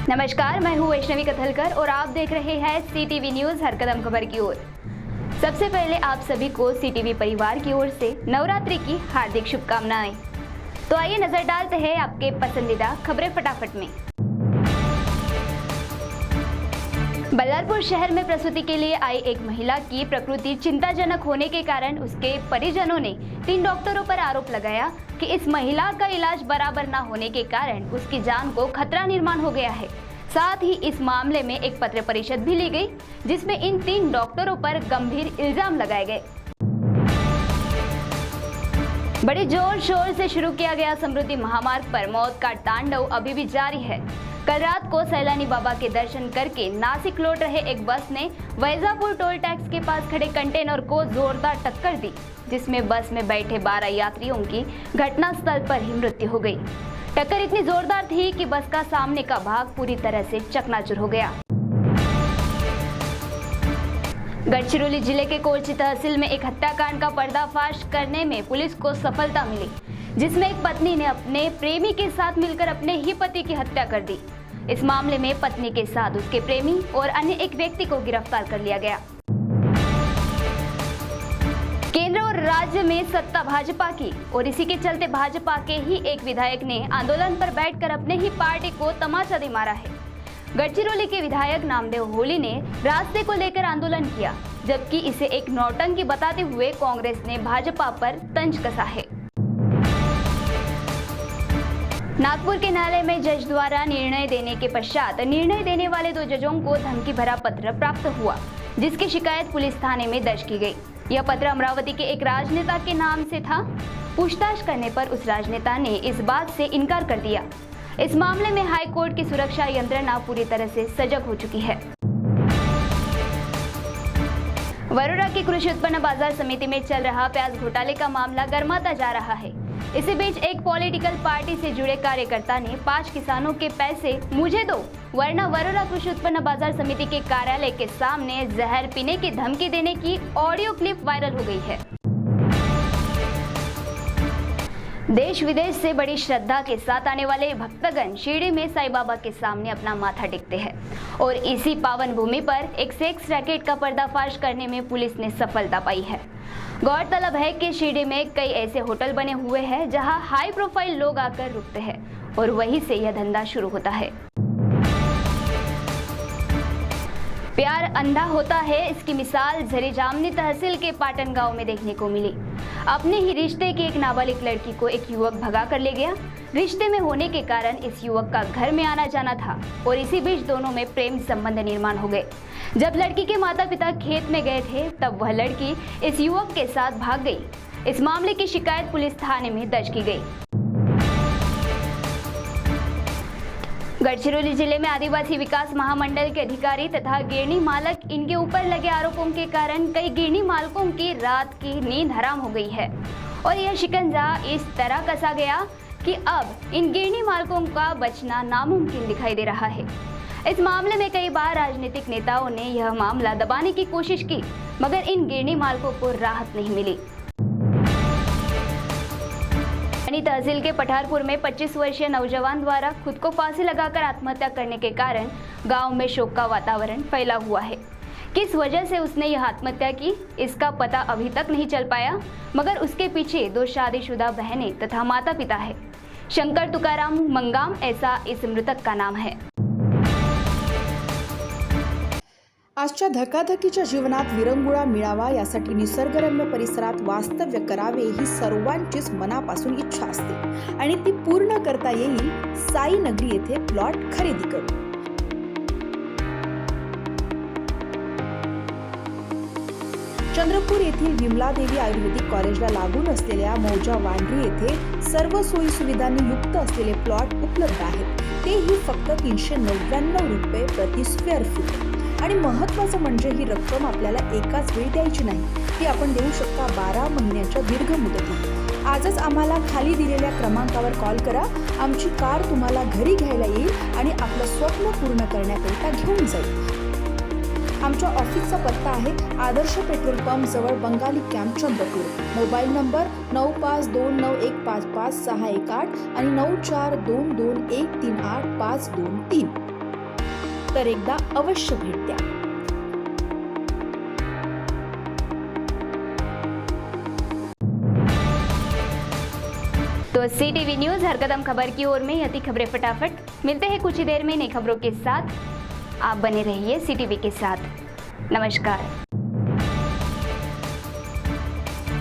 नमस्कार, मैं हूँ वैष्णवी कथलकर और आप देख रहे हैं CTV न्यूज़ हर कदम खबर की ओर। सबसे पहले आप सभी को CTV परिवार की ओर से नवरात्रि की हार्दिक शुभकामनाएं। तो आइए नजर डालते हैं आपके पसंदीदा खबरें फटाफट में। बल्लारपुर शहर में प्रसूति के लिए आई एक महिला की प्रकृति चिंताजनक होने के कारण उसके परिजनों ने 3 डॉक्टरों पर आरोप लगाया कि इस महिला का इलाज बराबर न होने के कारण उसकी जान को खतरा निर्माण हो गया है। साथ ही इस मामले में एक पत्र परिषद भी ली गई, जिसमें इन 3 डॉक्टरों पर गंभीर इल्जाम लगाए गए। बड़े जोर शोर से शुरू किया गया समृद्धि महामार्ग पर मौत का तांडव अभी भी जारी है। कल रात को सैलानी बाबा के दर्शन करके नासिक लौट रहे एक बस ने वैजापुर टोल टैक्स के पास खड़े कंटेनर को जोरदार टक्कर दी, जिसमें बस में बैठे 12 यात्रियों की घटनास्थल पर ही मृत्यु हो गई। टक्कर इतनी जोरदार थी कि बस का सामने का भाग पूरी तरह से चकनाचूर हो गया। गढ़चिरौली जिले के कोरची तहसील में एक हत्याकांड का पर्दाफाश करने में पुलिस को सफलता मिली, जिसमें एक पत्नी ने अपने प्रेमी के साथ मिलकर अपने ही पति की हत्या कर दी। इस मामले में पत्नी के साथ उसके प्रेमी और अन्य एक व्यक्ति को गिरफ्तार कर लिया गया। केंद्र और राज्य में सत्ता भाजपा की और इसी के चलते भाजपा के ही एक विधायक ने आंदोलन पर बैठकर अपने ही पार्टी को तमाचा दे मारा है। गढ़चिरौली के विधायक नामदेव होली ने रास्ते को लेकर आंदोलन किया, जबकि इसे एक नौटंकी बताते हुए कांग्रेस ने भाजपा पर तंज कसा है। नागपुर के न्यायालय में जज द्वारा निर्णय देने के पश्चात निर्णय देने वाले 2 जजों को धमकी भरा पत्र प्राप्त हुआ, जिसकी शिकायत पुलिस थाने में दर्ज की गई। यह पत्र अमरावती के एक राजनेता के नाम से था। पूछताछ करने पर उस राजनेता ने इस बात से इनकार कर दिया। इस मामले में हाई कोर्ट की सुरक्षा यंत्रणा पूरी तरह से सजग हो चुकी है। वरोरा की कृषि उत्पन्न बाजार समिति में चल रहा प्याज घोटाले का मामला गर्माता जा रहा है। इसी बीच एक पॉलिटिकल पार्टी से जुड़े कार्यकर्ता ने 5 किसानों के पैसे मुझे दो, वरना वरोरा कृषि उत्पन्न बाजार समिति के कार्यालय के सामने जहर पीने की धमकी देने की ऑडियो क्लिप वायरल हो गई है। देश विदेश से बड़ी श्रद्धा के साथ आने वाले भक्तगण शिरडी में साईं बाबा के सामने अपना माथा टेकते हैं और इसी पावन भूमि पर एक सेक्स रैकेट का पर्दाफाश करने में पुलिस ने सफलता पाई है। गौरतलब है कि शिरडी में कई ऐसे होटल बने हुए हैं जहां हाई प्रोफाइल लोग आकर रुकते हैं और वहीं से यह धंधा शुरू होता है। प्यार अंधा होता है, इसकी मिसाल झरीजामनी तहसील के पाटन गांव में देखने को मिली। अपने ही रिश्ते की एक नाबालिग लड़की को एक युवक भगा कर ले गया। रिश्ते में होने के कारण इस युवक का घर में आना जाना था और इसी बीच दोनों में प्रेम संबंध निर्माण हो गए। जब लड़की के माता पिता खेत में गए थे, तब वह लड़की इस युवक के साथ भाग गई। इस मामले की शिकायत पुलिस थाने में दर्ज की गई। गढ़चिरौली जिले में आदिवासी विकास महामंडल के अधिकारी तथा गिरनी मालक इनके ऊपर लगे आरोपों के कारण कई गिरनी मालकों की रात की नींद हराम हो गई है और यह शिकंजा इस तरह कसा गया कि अब इन गिरनी मालकों का बचना नामुमकिन दिखाई दे रहा है। इस मामले में कई बार राजनीतिक नेताओं ने यह मामला दबाने की कोशिश की, मगर इन गिरनी मालकों को राहत नहीं मिली। तहसील के पठारपुर में 25 वर्षीय नौजवान द्वारा खुद को फांसी लगाकर आत्महत्या करने के कारण गांव में शोक का वातावरण फैला हुआ है। किस वजह से उसने यह आत्महत्या की, इसका पता अभी तक नहीं चल पाया, मगर उसके पीछे 2 शादीशुदा बहनें तथा माता पिता है। शंकर तुकाराम मंगाम ऐसा इस मृतक का नाम है। आजच्या धकाधकीच्या जीवनात विरंगुळा मिळावा यासाठी निसर्गरम्य परिसरात वास्तव्य करावे ही सर्वांचीच मनापासून इच्छा असते आणि ती पूर्ण करता येईल साई नगरी येथे प्लॉट खरेदी करून। चंद्रपूर येथील विमलादेवी आयुर्वेदिक कॉलेजला लागून असलेल्या मौजा वांढरी येथे सर्व सोयी सुविधांनी युक्त असलेले प्लॉट उपलब्ध आहेत, तेही फक्त 399 रुपये प्रति स्क्वेअर फूट। आणि महत्त्वाचं म्हणजे ही रक्कम आपल्याला एकाच वेळी द्यायची नाही, ती आपण देऊ शकता 12 महिन्याच्या दीर्घ मुदतीत। आजच आम्हाला खाली दिलेल्या क्रमांकावर कॉल करा, आमची कार तुम्हाला घरी घ्यायला येईल आणि आपलं स्वप्न पूर्ण करण्याकरिता घेऊन जाईल। आमच्या ऑफिसचा पत्ता आहे आदर्श पेट्रोल पंप जवळ Bengali camp Chandrapur. Mobile number 9529155618 आणि 9422138523। तर एकदा अवश्य भेट द्या. तो CTV न्यूज हर कदम खबर की ओर में यति खबरें फटाफट. मिलते हैं कुछ ही देर में नई खबरों के साथ. आप बने रहिए CTV के साथ. नमस्कार.